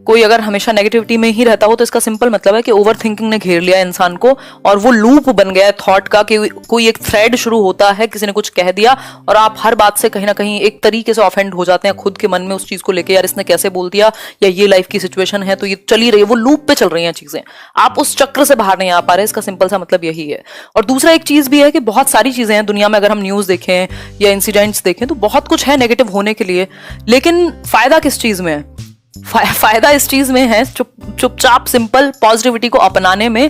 कोई अगर हमेशा नेगेटिविटी में ही रहता हो तो इसका सिंपल मतलब है कि ओवर थिंकिंग ने घेर लिया इंसान को और वो लूप बन गया है थॉट का कि कोई एक थ्रेड शुरू होता है, किसी ने कुछ कह दिया और आप हर बात से कहीं ना कहीं एक तरीके से ऑफेंड हो जाते हैं खुद के मन में उस चीज को लेके, यार इसने कैसे बोल दिया, या ये लाइफ की सिचुएशन है तो ये चली रही है, वो लूप पे चल रही हैं चीजें, आप उस चक्र से बाहर नहीं आ पा रहे। इसका सिंपल सा मतलब यही है। और दूसरा एक चीज भी है कि बहुत सारी चीजें हैं दुनिया में, अगर हम न्यूज देखें या इंसिडेंट्स देखें तो बहुत कुछ है नेगेटिव होने के लिए, लेकिन फायदा किस चीज में है? फायदा इस चीज में है चुपचाप सिंपल पॉजिटिविटी को अपनाने में,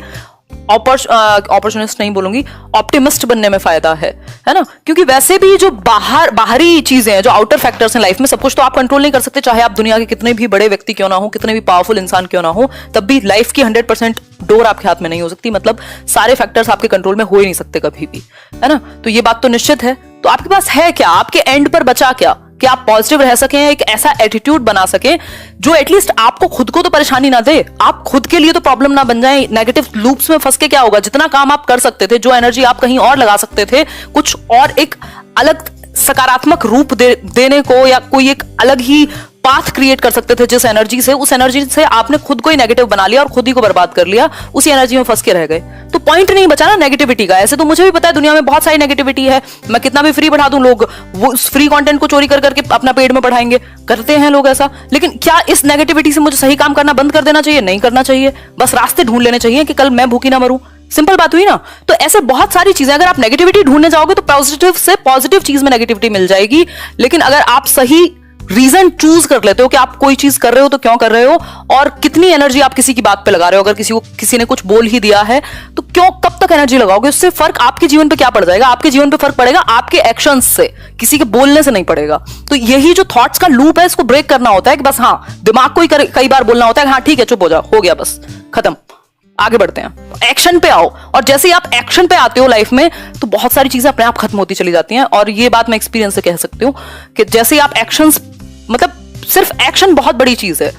अपॉर्चुनिस्ट नहीं बोलूंगी, ऑप्टिमिस्ट बनने में फायदा है ना। क्योंकि वैसे भी जो बाहरी चीजें हैं, जो आउटर फैक्टर्स हैं लाइफ में, सब कुछ तो आप कंट्रोल नहीं कर सकते, चाहे आप दुनिया के कितने भी बड़े व्यक्ति क्यों ना हो, कितने भी पावरफुल इंसान क्यों ना हो, तब भी लाइफ की 100% डोर आपके हाथ में नहीं हो सकती। मतलब सारे फैक्टर्स आपके कंट्रोल में हो ही नहीं सकते कभी भी, है ना। तो ये बात तो निश्चित है। तो आपके पास है क्या, आपके एंड पर बचा क्या कि आप पॉजिटिव रह सकें, एक ऐसा एटीट्यूड बना सकें जो एटलीस्ट आपको खुद को तो परेशानी ना दे, आप खुद के लिए तो प्रॉब्लम ना बन जाए। नेगेटिव लूप्स में फंस के क्या होगा, जितना काम आप कर सकते थे, जो एनर्जी आप कहीं और लगा सकते थे, कुछ और एक अलग सकारात्मक रूप देने को, या कोई एक अलग ही पाथ क्रिएट कर सकते थे जिस एनर्जी से, उस एनर्जी से आपने खुद को ही नेगेटिव बना लिया और खुद ही को बर्बाद कर लिया, उसी एनर्जी में फंस के रह गए। तो पॉइंट नहीं बचा ना नेगेटिविटी का। ऐसे तो मुझे भी पता है दुनिया में बहुत सारी नेगेटिविटी है, मैं कितना भी फ्री बढ़ा दूं, लोग वो उस फ्री कंटेंट को चोरी कर करके अपना पेड में बढ़ाएंगे, करते हैं लोग ऐसा। लेकिन क्या इस नेगेटिविटी से मुझे सही काम करना बंद कर देना चाहिए? नहीं करना चाहिए, बस रास्ते ढूंढ लेने चाहिए कि कल मैं भूखी ना मरूं। सिंपल बात हुई ना। तो ऐसे बहुत सारी चीजें, अगर आप नेगेटिविटी ढूंढने जाओगे तो पॉजिटिव से पॉजिटिव चीज में नेगेटिविटी मिल जाएगी। लेकिन अगर आप सही रीजन चूज कर लेते हो कि आप कोई चीज कर रहे हो तो क्यों कर रहे हो, और कितनी एनर्जी आप किसी की बात पे लगा रहे हो, अगर किसी ने कुछ बोल ही दिया है तो क्यों, कब तक एनर्जी लगाओगे, उससे फर्क आपके जीवन पे क्या पड़ जाएगा? आपके जीवन पे फर्क पड़ेगा आपके एक्शंस से, किसी के बोलने से नहीं पड़ेगा। तो यही जो थॉट्स का लूप है, इसको ब्रेक करना होता है कि बस हाँ, दिमाग को ही कई बार बोलना होता है हाँ ठीक है चुप हो जाओ, हो गया, बस खत्म, आगे बढ़ते हैं, एक्शन पे आओ। और जैसे ही आप एक्शन पे आते हो लाइफ में तो बहुत सारी चीजें अपने आप खत्म होती चली जाती हैं। और ये बात मैं एक्सपीरियंस से कह सकती हूँ कि जैसे ही आप एक्शंस, मतलब सिर्फ एक्शन बहुत बड़ी चीज है।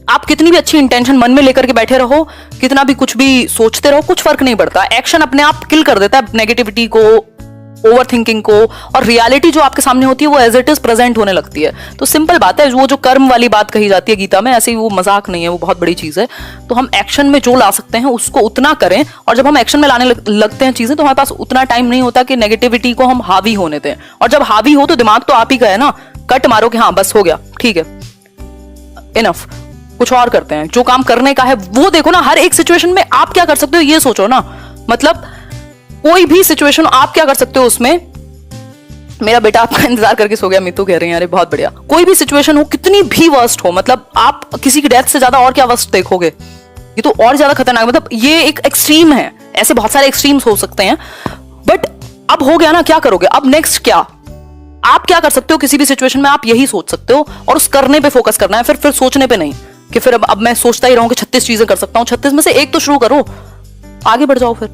आप कितनी भी अच्छी इंटेंशन मन में लेकर के बैठे रहो, कितना भी कुछ भी सोचते रहो, कुछ फर्क नहीं पड़ता। एक्शन अपने आप किल कर देता है नेगेटिविटी को, ओवर थिंकिंग को, और रियलिटी जो आपके सामने होती है वो एज इट इज प्रेजेंट होने लगती है। तो सिंपल बात है, वो जो कर्म वाली बात कही जाती है गीता में, ऐसे ही वो मजाक नहीं है, वो बहुत बड़ी चीज है। तो हम एक्शन में जो ला सकते हैं उसको उतना करें, और जब हम एक्शन में लाने लगते हैं चीजें तो हमारे पास उतना टाइम नहीं होता कि नेगेटिविटी को हम हावी होने दें। और जब हावी हो तो दिमाग तो आप ही का है ना, कट मारो कि हाँ बस हो गया, ठीक है, इनफ, कुछ और करते हैं, जो काम करने का है वो देखो ना। हर एक सिचुएशन में आप क्या कर सकते हो ये सोचो ना। मतलब कोई भी सिचुएशन आप क्या कर सकते हो उसमें। मेरा बेटा आपका इंतजार करके सो गया, मीतू कह रही है, अरे बहुत बढ़िया। कोई भी सिचुएशन हो, कितनी भी वर्स्ट हो, मतलब आप किसी की डेथ से ज्यादा और क्या वर्स्ट देखोगे, ये तो और ज्यादा खतरनाक, मतलब ये एक एक्सट्रीम है। ऐसे बहुत सारे एक्सट्रीम्स हो सकते हैं, बट अब हो गया ना, क्या करोगे अब, नेक्स्ट क्या, आप क्या कर सकते हो किसी भी सिचुएशन में, आप यही सोच सकते हो और उस करने पे फोकस करना है, फिर सोचने पे नहीं कि फिर अब मैं सोचता ही रहूं कि 36 चीजें कर सकता हूं। 36 में से एक तो शुरू करो, आगे बढ़ जाओ फिर।